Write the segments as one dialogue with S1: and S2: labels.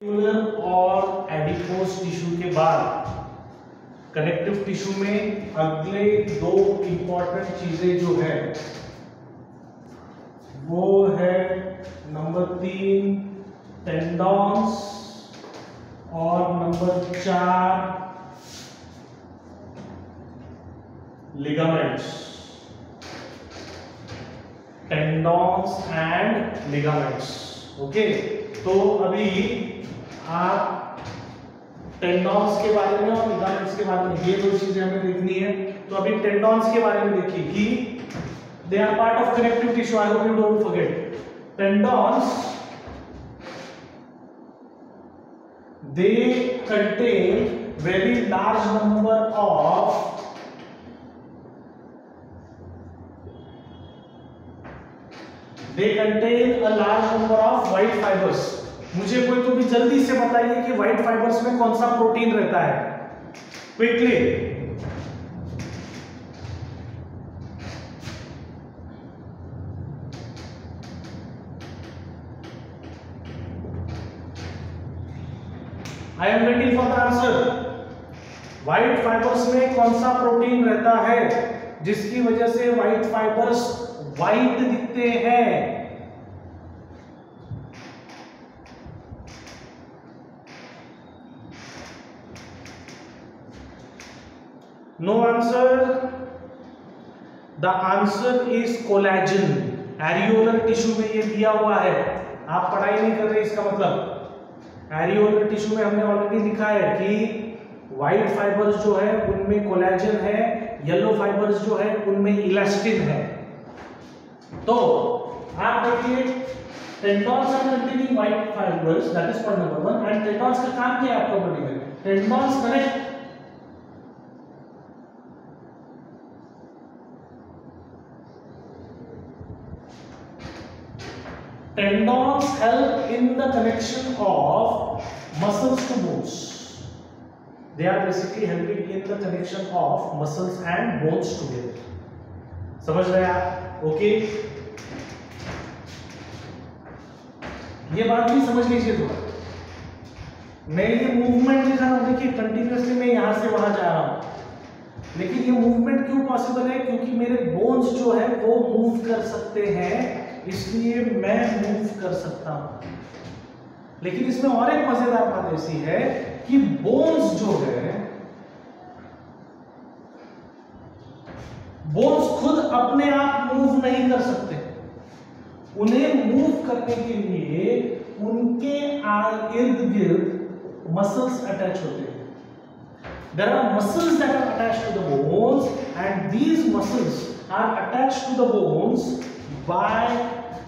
S1: और adipose tissue के बाद कनेक्टिव टिश्यू में अगले दो इंपॉर्टेंट चीजें जो है वो है नंबर 3 टेंडॉन्स और number 4 ligaments. Tendons and ligaments. Okay, तो अभी आप टेंडॉन्स के बारे में और लिगामेंट्स के बारे में ये दो चीजें हमें देखनी है। तो अभी टेंडॉन्स के बारे में देखिए कि they are part of connective tissue. I hope you don't forget tendons, they contain very large number of white fibers। मुझे कोई तो भी जल्दी से बताइए कि व्हाइट फाइबर्स में कौन सा प्रोटीन रहता है, quickly. I am waiting for the answer. White fibres में कौन सा प्रोटीन रहता है जिसकी वजह से व्हाइट फाइबर्स व्हाइट दिखते हैं? No answer. The answer is collagen. Areolar tissue में ये दिया हुआ है, आप पढ़ाई नहीं कर रहे इसका मतलब। एरियोलर टिश्यू में हमने ऑलरेडी लिखा है कि व्हाइट फाइबर्स जो है उनमें कोलेजन है, येलो फाइबर्स जो है उनमें इलास्टिन है। तो आप देखिए tendons are containing white fibres, that is point number 1। And tendons का काम क्या है आपको बॉडी में? Tendons connect tendons help in the connection of muscles to bones. They are basically helping in the connection of muscles and bones together. समझ रहे आप? Okay, ये बात भी समझ लीजिए थोड़ा। मैं ये मूवमेंट दिखा रहा हूं, देखिए कंटिन्यूअसली मैं यहां से वहां जा रहा हूं, लेकिन ये मूवमेंट क्यों पॉसिबल है? क्योंकि मेरे बोन्स जो है वो मूव कर सकते हैं, इसलिए मैं मूव कर सकता हूं। लेकिन इसमें और एक मजेदार बात ऐसी है कि बोन्स जो है, बोन्स खुद अपने आप मूव नहीं कर सकते। उन्हें मूव करने के लिए उनके इर्द गिर्द मसल्स अटैच होते हैं। There are muscles that are attached to the bones and these muscles are attached to the bones by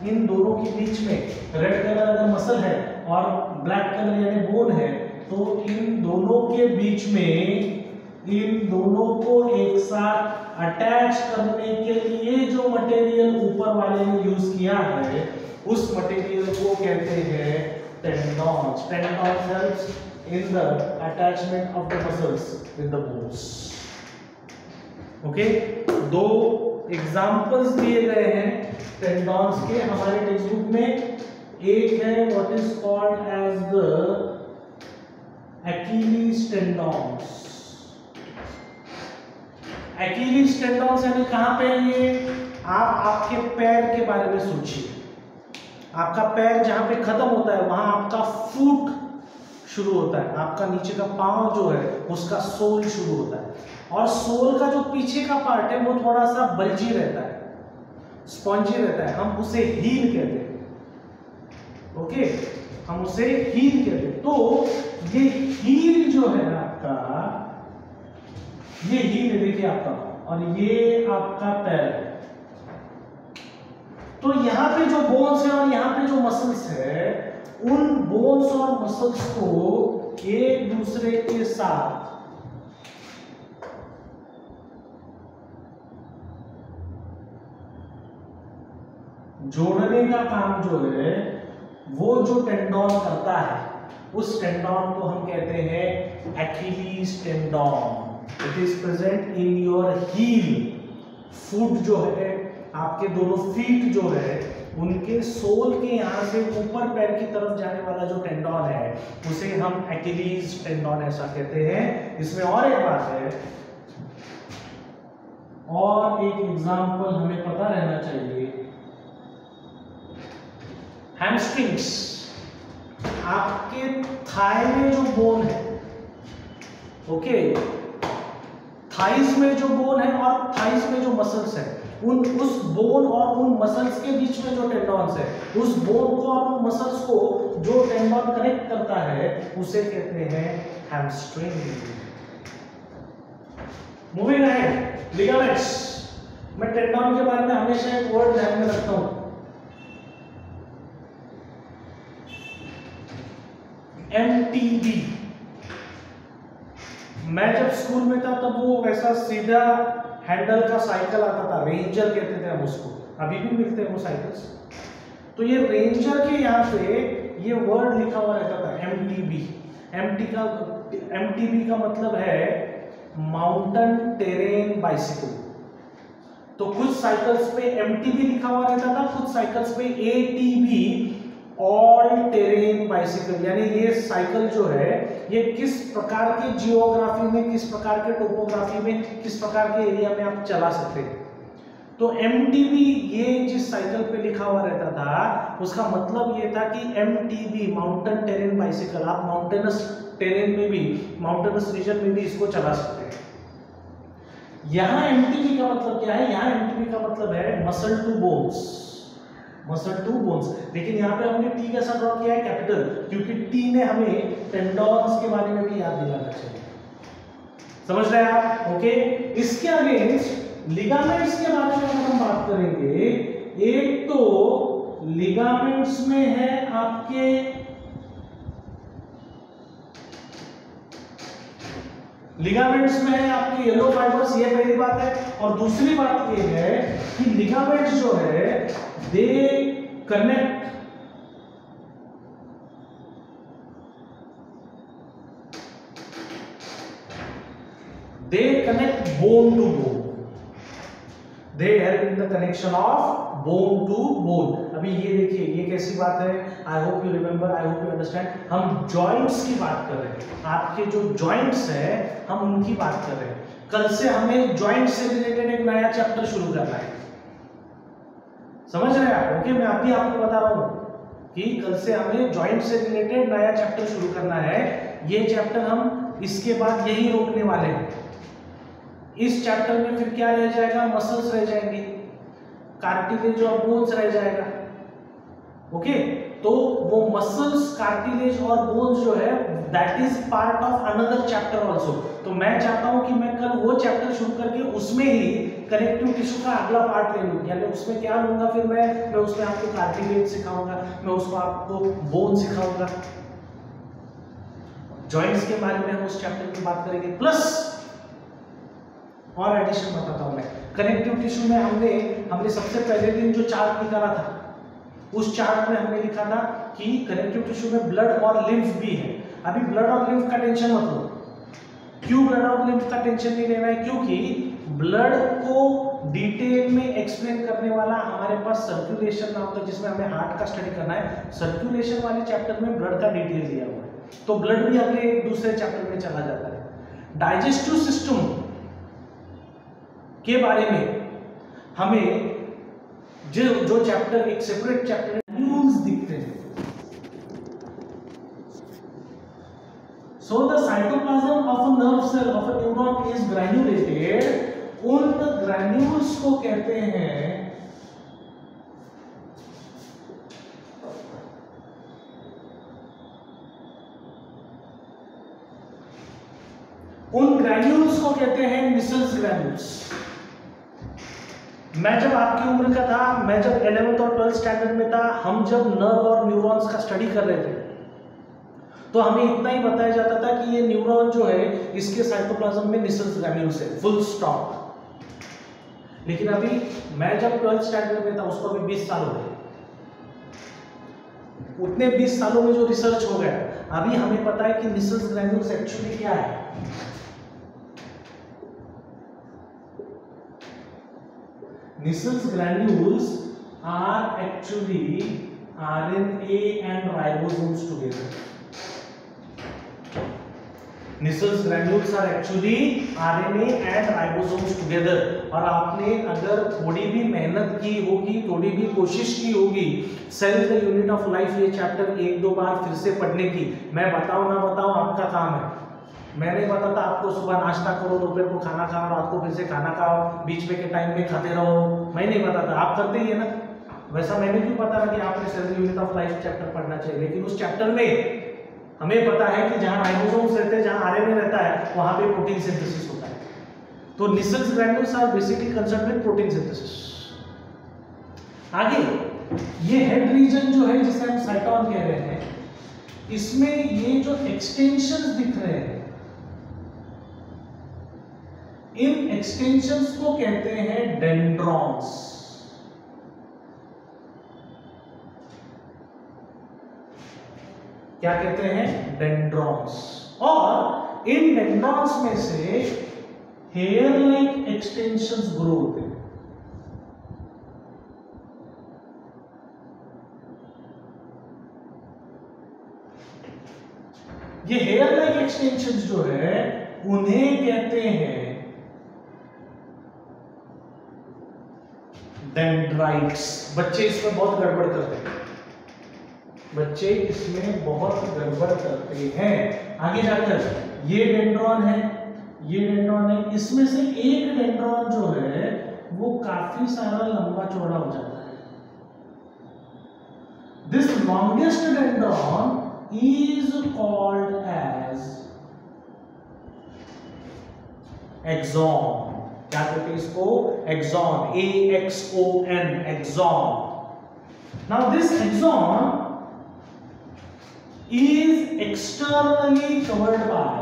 S1: इन दोनों के बीच में रेड कलर अगर मसल है और ब्लैक कलर यानी बोन है, तो इन दोनों के बीच में इन दोनों को एक साथ अटैच करने के लिए जो मटेरियल ऊपर वाले ने यूज किया है उस मटेरियल को कहते हैं टेंडॉन्स। टेंडॉन्स helps in the attachment of the muscles with the bones. Okay, दो एग्जाम्पल्स दिए गए हैं टेंडॉन्स के हमारे टेक्स्ट बुक में। एक है what is called as the Achilles tendons. Achilles tendons यानी कहां पे ये? आप आपके पैर के बारे में सोचिए। आपका पैर जहां पे खत्म होता है वहां आपका फुट शुरू होता है, आपका नीचे का पांव जो है उसका सोल शुरू होता है, और सोल का जो पीछे का पार्ट है वो थोड़ा सा बल्जी रहता है, स्पॉन्जी रहता है, हम उसे हील कहते हैं। ओके, हम उसे हील कहते हैं। तो ये हील जो है आपका, ये हील है देखिए आपका, और ये आपका पैर है। तो यहाँ पे जो बोन्स है और यहाँ पे जो मसल्स है, उन बोन्स और मसल्स को एक दूसरे के साथ जोड़ने का काम जो है वो जो टेंडॉन करता है उस टेंडॉन को हम कहते हैं Achilles tendon. It is present in your heel. Foot जो है, आपके दोनों फीट जो है उनके सोल के यहाँ से ऊपर पैर की तरफ जाने वाला जो टेंडन है उसे हम एक्यूलीज टेंडन ऐसा कहते हैं। इसमें और एक बात है, और एक एग्जांपल हमें पता रहना चाहिए, हैमस्ट्रिंग्स। आपके थाई में जो बोन है, ओके, थाइस में जो बोन है और थाइस में जो मसल्स है, उस बोन और उन मसल्स के बीच में जो टेंडन्स है, उस बोन को और उन मसल्स को जो टेंडन कनेक्ट करता है उसे कहते हैं हैमस्ट्रिंग। Moving ahead, ligaments. मैं टेंडन के बारे में हमेशा एक वर्ड ध्यान में रखता हूं, MTB। मैं जब स्कूल में था तब वो वैसा सीधा हैंडल का साइकिल आता था, रेंजर कहते थे हम उसको, अभी भी मिलते हैं वो साइकिल्स। तो ये रेंजर के यहाँ पे ये वर्ड लिखा हुआ रहता था MTB। MTB का मतलब है माउंटेन टेरेन बाइसिकल। तो कुछ साइकिल्स पे MTB लिखा हुआ रहता था, कुछ साइकिल्स पे ATB, ऑल टेरेन बाइसिकल। यानी ये साइकिल जो है ये किस प्रकार के जियोग्राफी में, किस प्रकार के टोपोग्राफी में, किस प्रकार के एरिया में आप चला सकते हैं। तो MTB ये जिस साइकिल पे लिखा हुआ रहता था उसका मतलब ये था कि MTB माउंटेन टेरेन बाइसिकल, आप माउंटेनस टेरेन में भी, माउंटेनस रीजन में भी इसको चला सकते हैं। यहाँ MTB का मतलब क्या है? यहाँ MTB का मतलब है muscle to bones, muscle to bones. लेकिन यहाँ पे हमने T कैसा ड्रॉ किया है? कैपिटल, क्योंकि T ने हमें टेंडन्स के बारे में भी याद दिलाना चाहिए। समझ रहे हैं आप? ओके। इसके अगेंस्ट लिगामेंट्स के बारे में हम बात करेंगे। एक तो लिगामेंट्स में है आपके लिगामेंट्स में है आपके येलो फाइबर्स, ये पहली बात है। और दूसरी बात ये है कि लिगामेंट्स जो है they connect bone to bone, they help in the connection of bone to bone। अभी ये देखिए, ये कैसी बात है? आई hope you remember, I hope you understand. हम जॉइंट्स की बात कर रहे हैं, आपके जो जॉइंट्स हैं हम उनकी बात कर रहे हैं। कल से हमें जॉइंट से रिलेटेड एक नया चैप्टर शुरू करना है, समझ रहे हैं आप? ओके, मैं अभी आपको बता रहा हूं कि कल से हमें जॉइंट से रिलेटेड नया चैप्टर शुरू करना है। ये चैप्टर हम इसके बाद यही रोकने वाले हैं। इस चैप्टर में फिर क्या रह जाएगा? मसल्स रह जाएंगे, कार्टिलेज और बोन्स रह जाएगा। ओके, तो वो मसल्स, कार्टिलेज और बोन्स जो है that is part of another chapter also. तो मैं चाहता हूं कि मैं कल वो चैप्टर शुरू करके उसमें ही कनेक्टिव टिश्यू का अगला पार्ट ले लूं। यानी उसमें क्या लूंगा फिर मैं उसमें आपको कार्टिलेज सिखाऊंगा, मैं उसको आपको बोन सिखाऊंगा। जॉइंट्स के बारे में हम उस चैप्टर की बात करेंगे। प्लस और एडिशन बताता हूं मैं, कनेक्टिव टिश्यू में हमने सबसे पहले दिन जो चार्ट निकाला था, उस चार्ट में हमने लिखा था कि कनेक्टिव टिश्यू में ब्लड और लिम्फ भी है। अभी ब्लड और लिम्फ का टेंशन मत लो। क्यों ब्लड और लिम्फ का टेंशन नहीं लेना है? क्योंकि ब्लड को डिटेल में एक्सप्लेन करने वाला हमारे पास सर्कुलेशन नाम का, जिसमें हमें हार्ट का स्टडी करना है, सर्कुलेशन वाले चैप्टर में ब्लड का डिटेल दिया हुआ है। तो ब्लड भी अगले दूसरे चैप्टर में चला जाता है। डाइजेस्टिव सिस्टम के बारे में हमें जो चैप्टर, एक सेपरेट चैप्टर ग्रैन्यूल्स दिखते हैं। So the cytoplasm of a nerve cell of a neuron is granulated। उन ग्रैन्यूल्स को कहते हैं निसल्स ग्रैन्यूल्स। मैं जब आपकी उम्र का था, मैं जब 11th और 12th स्टैंडर्ड में था, हम जब नर्व और न्यूरॉन्स का स्टडी कर रहे थे तो हमें इतना ही बताया जाता था कि ये न्यूरॉन जो है इसके साइटोप्लाज्म में निसल्स ग्रैन्यूल्स है, फुल स्टॉप। लेकिन अभी मैं जब 12th स्टैंडर्ड में था, उसको अभी 20 साल हो गए। उतने 20 सालों में जो रिसर्च हो गया, अभी हमें पता है कि निसल्स ग्रैन्यूल्स एक्चुअली क्या है। Nissl's granules are actually RNA and ribosomes together. Nissls granules are actually RNA and ribosomes together. और आपने अगर थोड़ी भी मेहनत की होगी, थोड़ी भी कोशिश की होगी cell the unit of life ये चैप्टर एक दो बार फिर से पढ़ने की, मैं बताऊं ना बताऊं आपका काम है। मैं नहीं बताता आपको सुबह नाश्ता करो, दोपहर को खाना खाओ, रात को फिर से खाना खाओ, बीच में के टाइम में खाते रहो, मैं नहीं बताता, आप करते ही है ना। वैसा मैंने क्यों पता ना कि आपने cell the unit of life chapter पढ़ना चाहिए, लेकिन उस चैप्टर में हमें पता है कि जहां राइबोसोम्स रहते हैं, जहां आरएनए रहता है, वहां पे प्रोटीन सिंथेसिस होता है। तो Nissl's granules are basically concerned with protein synthesis. आगे ये हेड रीजन जो है जिसे हम साइटोन कह रहे हैं, इसमें ये जो एक्सटेंशंस दिख रहे हैं, इन एक्सटेंशंस को कहते हैं डेंड्रॉन्स। क्या कहते हैं? डेंड्रॉन्स। और इन डेंड्रॉन्स में से हेयर लाइक एक्सटेंशंस ग्रो होते हैं। ये हेयर लाइक एक्सटेंशंस जो है उन्हें कहते हैं डेंड्राइट्स। बच्चे इसमें बहुत गड़बड़ करते हैं, बच्चे इसमें बहुत गड़बड़ करते हैं। आगे जाकर ये डेंड्रॉन है, ये डेंड्रॉन है, इसमें से एक डेंड्रॉन जो है वो काफी सारा लंबा चौड़ा हो जाता है। This longest dendron is called as axon। क्या कहते हैं इसको? axon, AXON, axon। Now this axon is externally covered by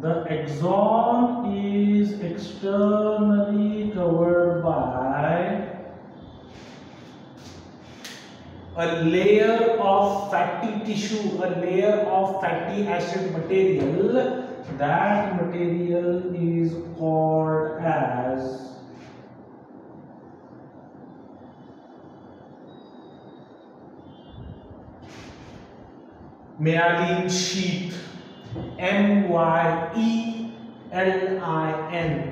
S1: the axon is externally covered by a layer of fatty tissue, a layer of fatty acid material. That material is called as myelin sheath, MYELIN,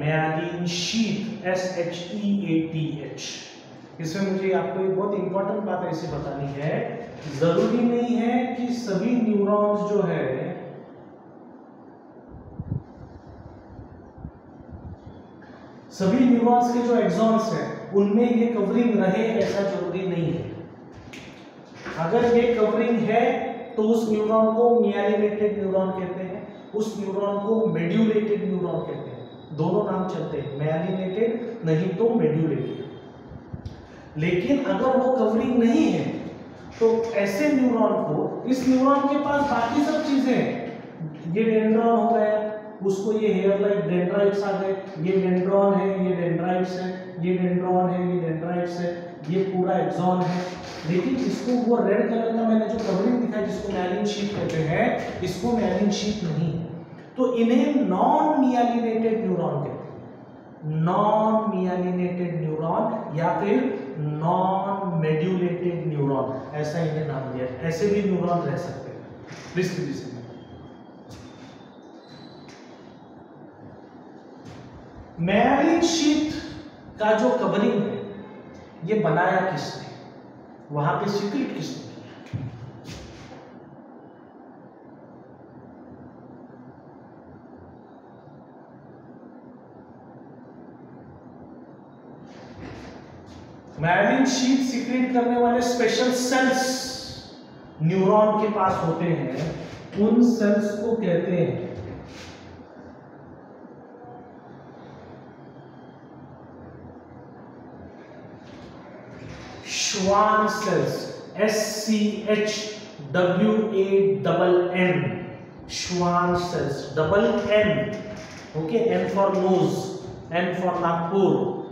S1: myelin sheath, SHEATH। इसमें मुझे आपको एक बहुत important बात ऐसी बतानी है, जरूरी नहीं है कि सभी न्यूरॉन्स जो है सभी न्यूरॉन्स के जो एक्सॉन्स हैं उनमें ये कवरिंग रहे, ऐसा जरूरी नहीं है। अगर ये कवरिंग है तो उस न्यूरॉन को मियालिनेटेड न्यूरॉन कहते हैं, उस न्यूरॉन को मेड्यूलेटेड न्यूरॉन कहते हैं। दोनों नाम चलते हैं, मियालिनेटेड नहीं तो मेड्यूलेटेड। लेकिन अगर वो कवरिंग नहीं है तो ऐसे न्यूरॉन को, इस न्यूरॉन के पास बाकी सब चीजें, ये डेंड्रॉन हो गया, उसको ये हेयर लाइक डेंड्राइट्स आ गए, ये डेंड्रॉन है, ये डेंड्राइट्स है, ये डेंड्रॉन है, ये डेंड्राइट्स है, ये पूरा एक्सॉन है। लेकिन इसको वो रेड कलर का मैंने जो कवरिंग दिखाया जिसको myelin sheath कहते हैं, इसको myelin sheath नहीं है, तो इन्हें नॉन मियालिनेटेड न्यूरॉन कहते हैं। नॉन मियालिनेटेड न्यूरॉन या फिर नॉन मेड्यूलेटेड न्यूरॉन, ऐसा इन्हें नाम दिया है। ऐसे भी न्यूरॉन रह सकते हैं डिस्ट्रीब्यूशन में। myelin sheath का जो कवरिंग है ये बनाया किसने, वहां पे सीक्रेट किसने किया? myelin sheath सीक्रेट करने वाले स्पेशल सेल्स न्यूरॉन के पास होते हैं, उन सेल्स को कहते हैं Schwann cells, SCHWANN। Schwann cells, double N, okay, N for nose, N for Nagpur.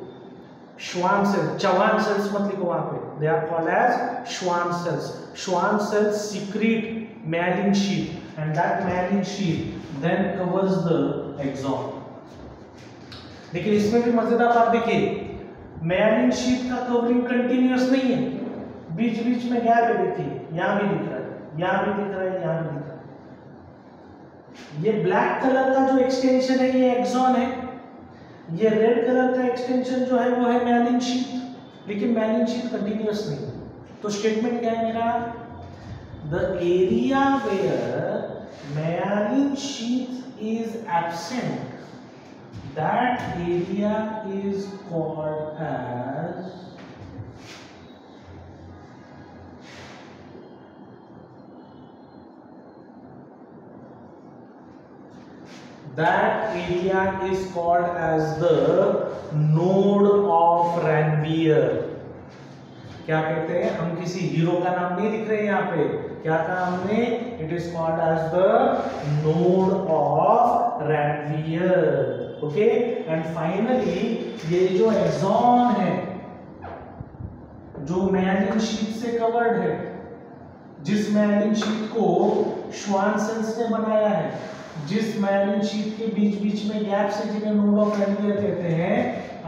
S1: Schwann cells, Chavan cells मत लिखो वहां पे, they are called as Schwann cells. Schwann cells secrete myelin sheath, and that myelin sheath then covers the axon. लेकिन इसमें भी मजेदार बात देखिए, myelin sheath का कवरिंग कंटिन्यूअस नहीं है, बीच बीच में गैप है। देखिए यहां भी दिख रहा है, यहां भी दिख रहा है, यहां भी दिख रहा है। ये ब्लैक कलर का जो एक्सटेंशन है ये एक्सॉन है, ये रेड कलर का एक्सटेंशन जो है वो है myelin sheath, लेकिन myelin sheath कंटिन्यूअस नहीं है। तो स्टेटमेंट क्या है मेरा, the area where myelin sheath is absent, that area is called as the node of Ranvier। क्या कहते हैं, हम किसी हीरो का नाम नहीं लिख रहे हैं यहाँ पे, क्या कहा हमने, it is called as the node of Ranvier. Okay, and finally ये जो एक्सॉन है जो myelin शीथ से कवर्ड है, जिस myelin शीथ को श्वान सेल्स ने बनाया है, जिस myelin शीथ के बीच बीच में गैप से जिन्हें नोड ऑफ रैनवियर कहते हैं,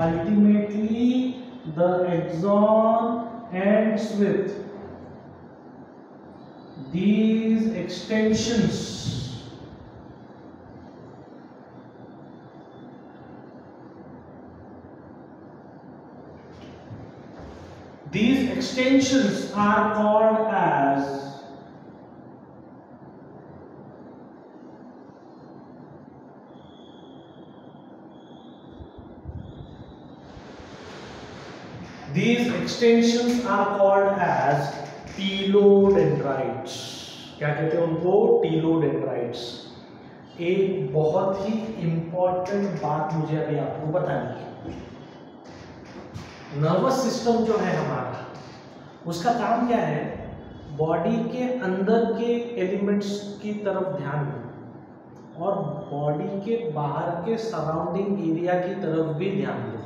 S1: ultimately the axon ends with these extensions, are called as telodendrites. क्या कहते हैं उनको, टीलोडेंड्राइट्स। एक बहुत ही इंपॉर्टेंट बात मुझे अभी आपको बतानी है, नर्वस सिस्टम जो है हमारा, उसका काम क्या है, बॉडी के अंदर के एलिमेंट्स की तरफ ध्यान दो और बॉडी के बाहर के सराउंडिंग एरिया की तरफ भी ध्यान दो,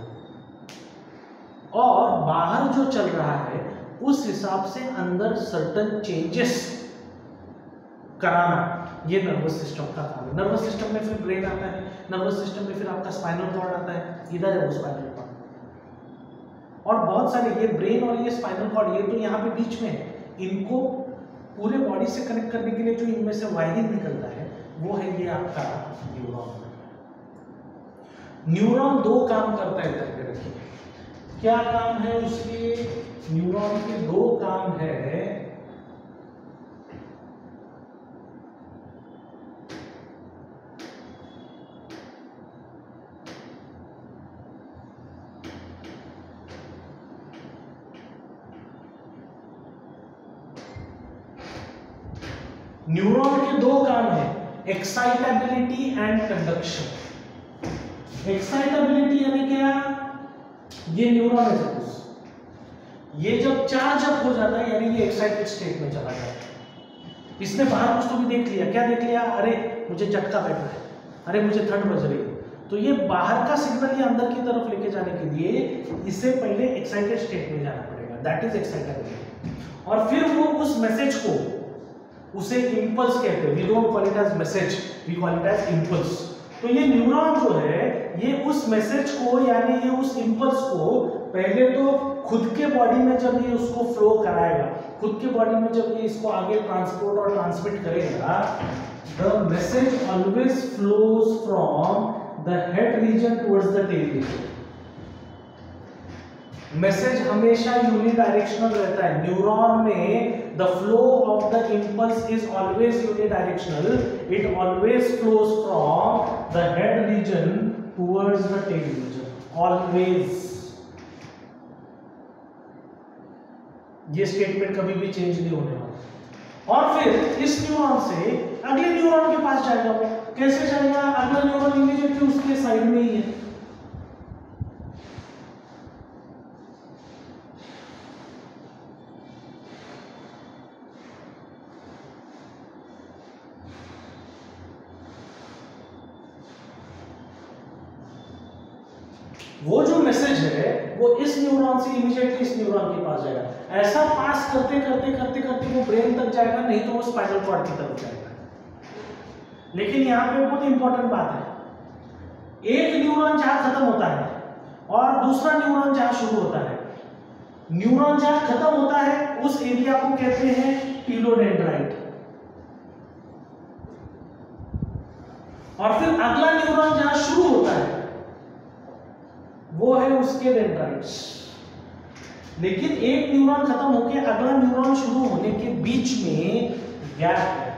S1: और बाहर जो चल रहा है उस हिसाब से अंदर सर्टन चेंजेस कराना, ये नर्वस सिस्टम का काम है। नर्वस सिस्टम में फिर ब्रेन आता है, नर्वस सिस्टम में फिर आपका स्पाइनल कॉर्ड आता है, इधर है वो स्पाइनल कॉर्ड, और बहुत सारे, ये ब्रेन और ये स्पाइनल कॉर्ड ये तो यहाँ पे बीच में है, इनको पूरे बॉडी से कनेक्ट करने के लिए जो इनमें से वायरिंग निकलता है वो है ये आपका न्यूरॉन। न्यूरॉन दो काम करता है, ध्यान में रखिए। क्या काम है उसके, न्यूरॉन के दो काम है। न्यूरॉन के दो काम है, एक्साइटेबिलिटी एंड कंडक्शन। एक्साइटेबिलिटी यानी क्या, ये न्यूरॉन है सपोज, ये जब चार्ज अप हो जाता है यानी ये एक्साइटेड स्टेट में चला जाता है। इसने बाहर कुछ तो भी देख लिया, क्या देख लिया, अरे मुझे झटका बैठ रहा है, अरे मुझे ठंड बज रही है, तो ये बाहर का सिग्नल ये अंदर की तरफ लेके जाने के लिए इससे पहले एक्साइटेड स्टेट में जाना पड़ेगा, दैट इज एक्साइटेबिलिटी। और फिर वो उस मैसेज को, उसे इंपल्स कहते हैं, we don't call it as message, we call it as impulse. तो ये न्यूरॉन जो है ये उस मैसेज को यानी ये उस इंपल्स को पहले तो खुद के बॉडी में जब ये उसको फ्लो कराएगा, खुद के बॉडी में जब ये इसको आगे ट्रांसपोर्ट और ट्रांसमिट करेगा, the message always flows from the head region towards the tail region. Message हमेशा यूनिडायरेक्शनल रहता है। न्यूरॉन में the flow of the impulse is always unidirectional, it always flows from the head region towards the tail region, always. ये statement कभी भी change नहीं होने वाला। और फिर इस न्यूरॉन से अगले न्यूरॉन के पास जाएगा, वो कैसे जाएगा, अगला न्यूरॉन इमीडिएटली उसके साइड में ही है। वो जो मैसेज है वो इस न्यूरॉन से इमीडिएटली इस न्यूरॉन के पास जाएगा, ऐसा पास करते करते करते करते वो ब्रेन तक जाएगा, नहीं तो वो स्पाइनल कॉर्ड की तरफ जाएगा। लेकिन यहाँ पे बहुत इंपॉर्टेंट बात है, एक न्यूरॉन जहां खत्म होता है और दूसरा न्यूरॉन जहां शुरू होता है, न्यूरॉन जहां खत्म होता है उस एरिया को कहते हैं टीलोडेंड्राइट, और फिर अगला न्यूरॉन जहां शुरू होता है वो है उसके डेंड्राइट्स। लेकिन एक न्यूरॉन खत्म होकर अगला न्यूरॉन शुरू होने के बीच में गैप है,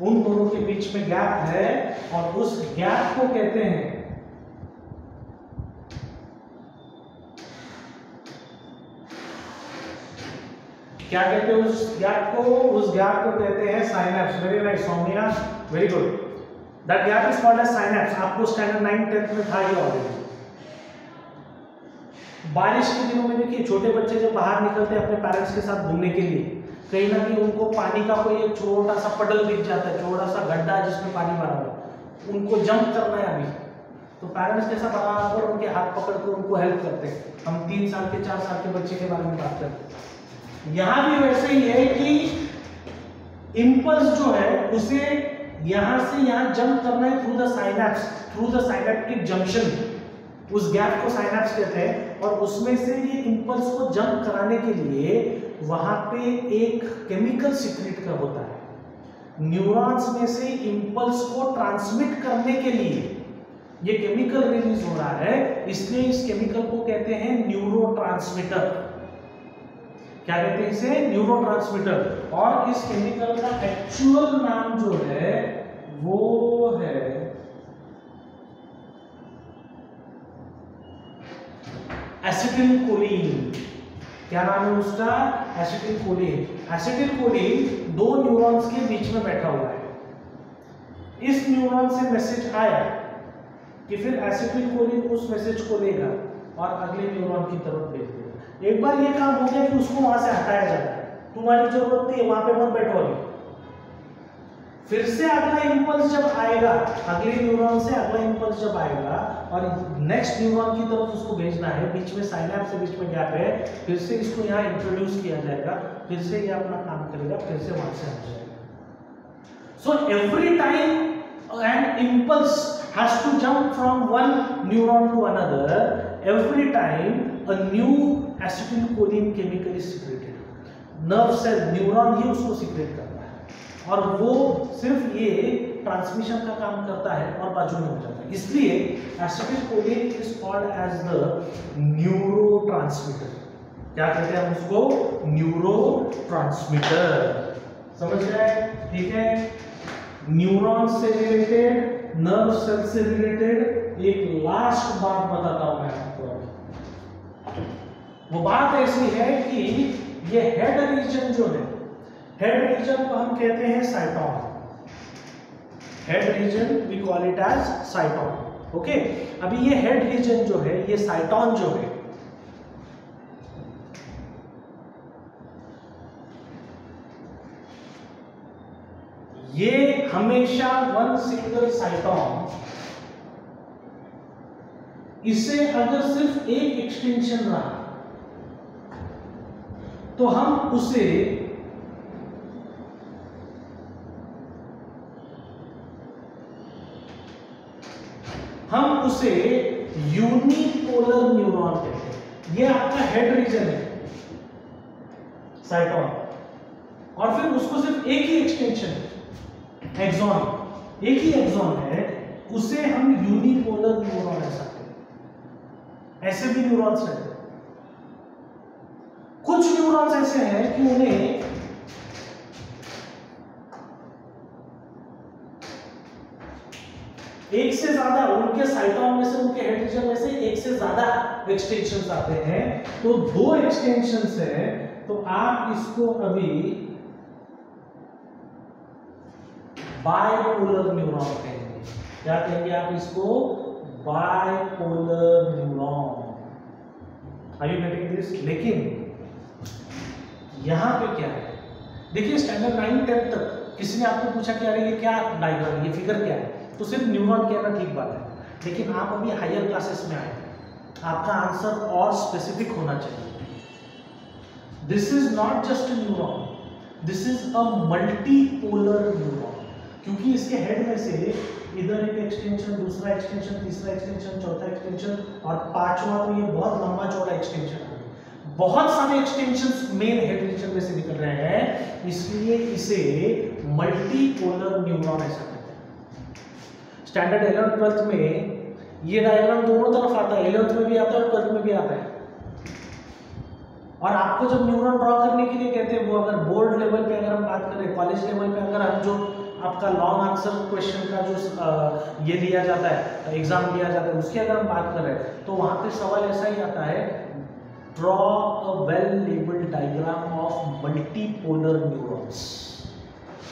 S1: उन दोनों के बीच में गैप है, और उस गैप को कहते हैं क्या कहते हैं उस गैप को? उस गैप को कहते हैं synapse. Very nice Saumya, very good. That gap is called as synapse. आपको स्टैंडर्ड 9 10th में था ये ऑलरेडी। बारिश के दिनों में देखिए छोटे बच्चे जब बाहर निकलते हैं अपने पेरेंट्स के साथ घूमने के लिए, कहीं ना कहीं उनको पानी का कोई एक छोटा सा पडल दिख जाता है, छोटा सा गड्ढा जिसमें पानी भरा हुआ, उनको जंप करना है अभी, तो पेरेंट्स के साथ बराबर उनके हाथ पकड़ कर उनको हेल्प करते हैं। हम 3 साल के 4 साल के बच्चे के बारे में बात करते हैं। यहाँ भी वैसे ही है कि इम्पल्स जो है उसे यहाँ से यहाँ जंप करना है through the synapse, through the synaptic junction, उस गैप को साइनेप्स कहते हैं। और उसमें से ये इम्पल्स को जंप कराने के लिए वहां पे एक केमिकल सीक्रेट का होता है। न्यूरॉन्स में से इम्पल्स को ट्रांसमिट करने के लिए ये केमिकल रिलीज हो रहा है, इसलिए इस केमिकल को कहते हैं न्यूरोट्रांसमीटर। क्या कहते हैं इसे? न्यूरोट्रांसमीटर। और इस केमिकल का एक्चुअल नाम जो है वो है एसिटिलकोलिन। क्या नाम है उसका? एसिटिलकोलिन। एसिटिलकोलिन 2 न्यूरॉन्स के बीच में बैठा हुआ है। इस न्यूरॉन से मैसेज आया कि फिर एसिटिलकोलिन उस मैसेज को लेगा और अगले न्यूरॉन की तरफ भेज देगा। एक बार ये काम हो गया कि उसको वहां से हटाया जाता है, तुम्हारी जरूरत नहीं है, वहां पे मत बैठो अभी। फिर से अगला इंपल्स जब आएगा, अगले न्यूरॉन से अगला इंपल्स जब आएगा और नेक्स्ट न्यूरॉन की तरफ उसको भेजना है, बीच में साइनेप्स से बीच में गैप है, फिर से इसको यहाँ इंट्रोड्यूस किया जाएगा, फिर से ये अपना काम करेगा, फिर से वहां से हट जाएगा। So every time an impulse has to jump from one neuron to another, every time a new acetylcholine chemical is secreted. nerve cell neuron ही उसको सीक्रेट करता है और वो सिर्फ ये ट्रांसमिशन का काम करता है और बाजू में हो जाता है। इसलिए acetylcholine is called as the neurotransmitter. क्या कहते हैं हम उसको? न्यूरोट्रांसमीटर। समझ गए? ठीक है। न्यूरॉन से रिलेटेड, नर्व सेल से रिलेटेड एक लास्ट बात बताता हूं मैं आपको। वो बात ऐसी है कि ये हेड रीजन जो है, हेड रीजन को हम कहते हैं cyton. Head region we call it as cyton. Okay, अभी ये हेड रीजन जो है, ये साइटॉन जो है, ये हमेशा वन सिंगल साइटॉन, इसे अगर सिर्फ एक एक्सटेंशन रहा तो हम उसे यूनिपोलर न्यूरॉन कहते हैं। ये आपका हेड रीजन है साइटॉन, और फिर उसको सिर्फ एक ही एक्सटेंशन है, एक्सॉन, एक ही एक्सॉन है, उसे हम यूनिपोलर न्यूरॉन ऐसा कहते हैं। ऐसे भी न्यूरॉन्स हैं। कुछ न्यूरॉन्स ऐसे हैं कि उन्हें एक से ज्यादा, उनके साइटॉन में से, उनके हेड रीजन में से एक से ज्यादा एक्सटेंशंस आते हैं। तो 2 एक्सटेंशंस हैं, तो आप इसको अभी बाइपोलर न्यूरॉन कहेंगे। क्या कहेंगे आप इसको? Bipolar neuron. Are you getting this? लेकिन यहां पे क्या है, देखिए स्टैंडर्ड 9 10 तक किसी ने आपको पूछा कि अरे ये क्या डायग्राम, ये फिगर क्या है, तो सिर्फ न्यूरॉन कहना ठीक बात है, लेकिन आप अभी हायर क्लासेस में आए, आपका आंसर और स्पेसिफिक होना चाहिए। This is not just a neuron, this is a multipolar neuron, क्योंकि इसके हेड में से इधर एक एक्सटेंशन, दूसरा एक्सटेंशन, तीसरा एक्सटेंशन, चौथा एक्सटेंशन और पांचवा, तो ये बहुत लंबा चौड़ा एक्सटेंशन है। बहुत सारे एक्सटेंशंस मेन हेड रीजन में से निकल रहे हैं, इसलिए इसे मल्टीपोलर न्यूरॉन ऐसा कहते हैं। स्टैंडर्ड 11th 12th में ये डायग्राम दोनों तरफ आता है, 11th में भी आता है और 12th में भी आता है। और आपको जब न्यूरॉन ड्रॉ करने के लिए कहते हैं, वो अगर बोर्ड लेवल पे अगर हम बात करें, कॉलेज लेवल पे अगर हम जो आपका लॉन्ग आंसर क्वेश्चन का जो ये लिया जाता है, एग्जाम लिया जाता है, उसकी अगर हम बात करें तो वहां पे सवाल ऐसा ही आता है, draw a well labelled diagram of multipolar neurons.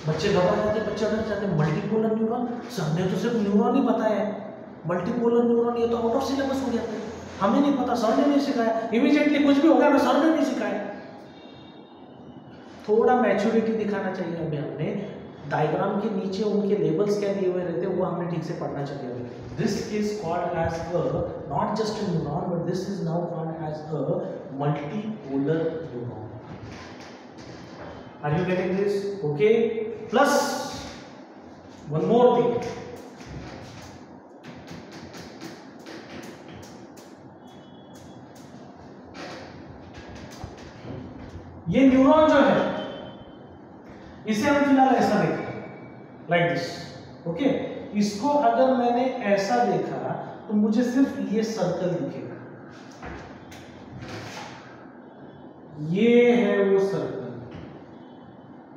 S1: बच्चे घबरा जाते हैं, बच्चे डर जाते हैं, मल्टीपोलर न्यूरॉन, सर ने तो सिर्फ न्यूरॉन ही बताया है, मल्टीपोलर न्यूरॉन ये तो आउट ऑफ सिलेबस हो जाता है, हमें नहीं पता, सर ने नहीं सिखाया, इमीडिएटली कुछ भी हो गया ना, सर ने नहीं सिखाया। थोड़ा मैच्योरिटी दिखाना चाहिए अभी हमने, डायग्राम के नीचे उनके लेबल्स क्या दिए हुए रहते हैं वो हमने ठीक से पढ़ना चाहिए। This is called as a not just a neuron, but this is now called as a multipolar neuron. Are you getting this? Okay, plus one more thing, ये न्यूरॉन जो है इसे हम फिलहाल ऐसा देखें, लाइक दिस, ओके। इसको अगर मैंने ऐसा देखा तो मुझे सिर्फ ये सर्कल दिखेगा, ये है वो सर्कल,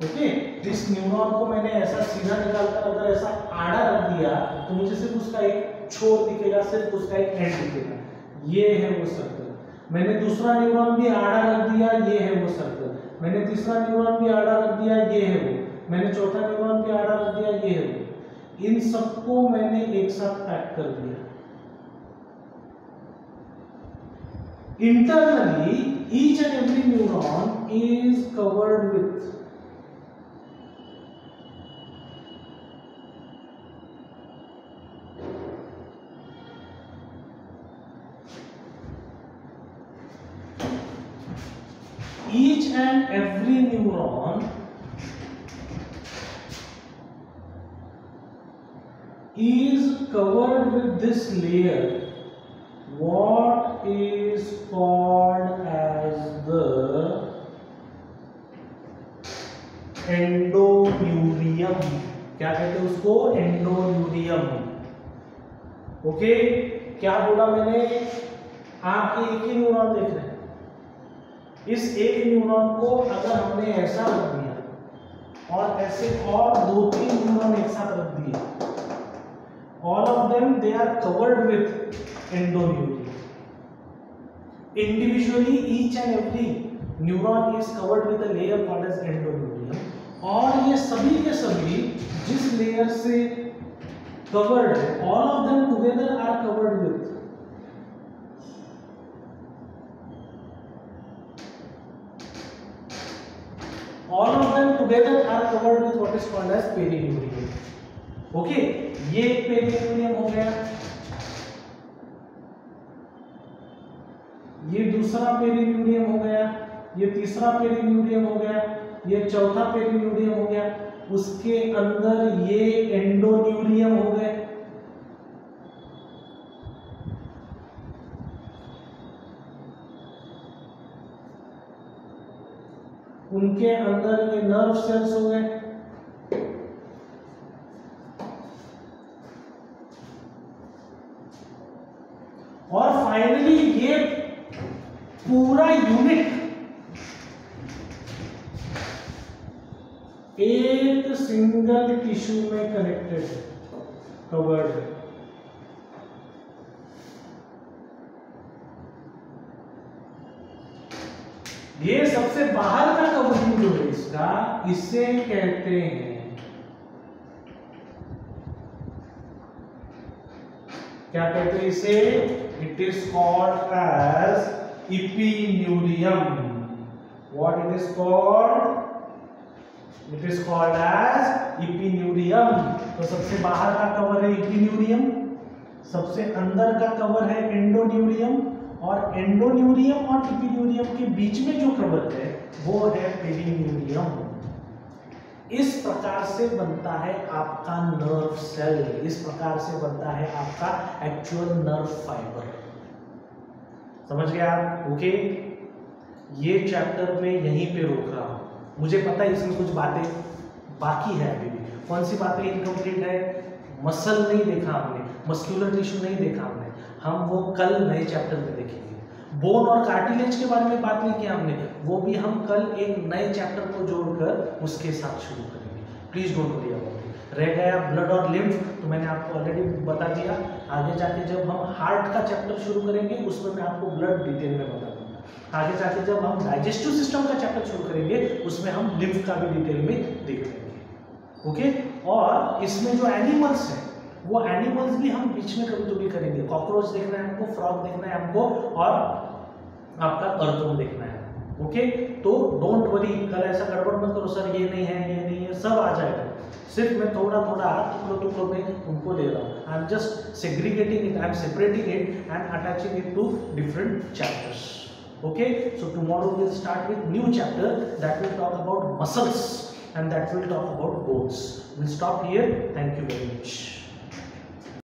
S1: ओके। इस न्यूरॉन को मैंने ऐसा सीधा निकालकर अगर ऐसा आड़ा रख दिया तो मुझे सिर्फ उसका एक छोर दिखेगा, सिर्फ उसका एक एंड दिखेगा, ये है वो सर्कल। मैंने दूसरा न्यूरॉन भी आड़ा रख दिया, ये है वो सर्कल। मैंने तीसरा न्यूरॉन भी आड़ा रख दिया, ये है वो। मैंने चौथा न्यूरॉन भी आड़ा रख दिया, ये है वो। इन सबको मैंने एक साथ पैक कर दिया। Internally each and every neuron is covered with each and every neuron is covered with this layer, what is called as the endoneurium. क्या कहते हैं उसको? एंडोन्यूरियम। ओके, क्या बोला मैंने? आप एक ही न्यूरॉन देख रहे हैं, इस एक न्यूरॉन को अगर हमने ऐसा रख दिया और ऐसे और 2-3 न्यूरॉन एक साथ रख दिए, all of them they are covered with endoneurium. Individually each and every neuron is covered with a layer called as endoneurium, और ये सभी के सभी जिस लेयर से कवर्ड है, all of them together are covered with all of them together are covered with what is called as perineurium. Okay, ये एक perineurium हो गया, ये दूसरा perineurium हो गया, ये तीसरा perineurium हो गया, ये चौथा perineurium हो गया, उसके अंदर ये एंडोन्यूरियम हो गए, उनके अंदर ये नर्व सेल्स हो गए, और फाइनली ये पूरा यूनिट एक सिंगल टिश्यू में कनेक्टेड है, कवर्ड है। ये सबसे बाहर का कवरिंग जो है इसका, इसे कहते हैं, क्या कहते हैं इसे? It is called as epineurium. What it is called? It is called as epineurium. तो सबसे बाहर का कवर है इपिन्यूरियम, सबसे अंदर का कवर है एंडोन्यूरियम, और एंडोन्यूरियम और इपिन्यूरियम के बीच में जो कवर है वो है पेरिन्यूरियम। इस प्रकार से बनता है आपका नर्व सेल, इस प्रकार से बनता है आपका एक्चुअल नर्व फाइबर। समझ गए आप? ओके, ये चैप्टर में यहीं पे रोक रहा हूं। मुझे पता है इसमें कुछ बातें बाकी है अभी भी। कौन सी बातें इनकम्प्लीट है? मसल नहीं देखा हमने, मस्कुलर टिश्यू नहीं देखा हमने, हम वो कल नए चैप्टर में देखेंगे। बोन और कार्टिलेज के बारे में बात नहीं किया हमने, वो भी हम कल एक नए चैप्टर को जोड़कर उसके साथ शुरू करेंगे। Please don't worry about it. रह गया ब्लड और लिम्फ, तो मैंने आपको ऑलरेडी बता दिया। आगे जाके जब हम हार्ट का चैप्टर शुरू करेंगे उसमें मैं आपको ब्लड डिटेल में बता दूंगा। आगे जाके जब हम डाइजेस्टिव सिस्टम का चैप्टर शुरू करेंगे उसमें हम लिम्फ का भी डिटेल में देख लेंगे। ओके, और इसमें जो एनिमल्स हैं वो एनिमल्स भी हम बीच में कभी तो भी करेंगे। कॉकरोच देखना है हमको, फ्रॉग देखना है हमको, और आपका अर्थवर्म देखना है। ओके, तो डोंट वरी, कल ऐसा गड़बड़ मत करो सर ये नहीं है ये नहीं है, सब आ जाएगा। सिर्फ मैं थोड़ा थोड़ा टुकड़ों में उनको ले रहा हूँ। I am just segregating it, I am separating it and attaching it to different chapters. Okay, so tomorrow we'll start with new chapter that will talk about muscles and that will talk about bones. We'll stop here. Thank you very much.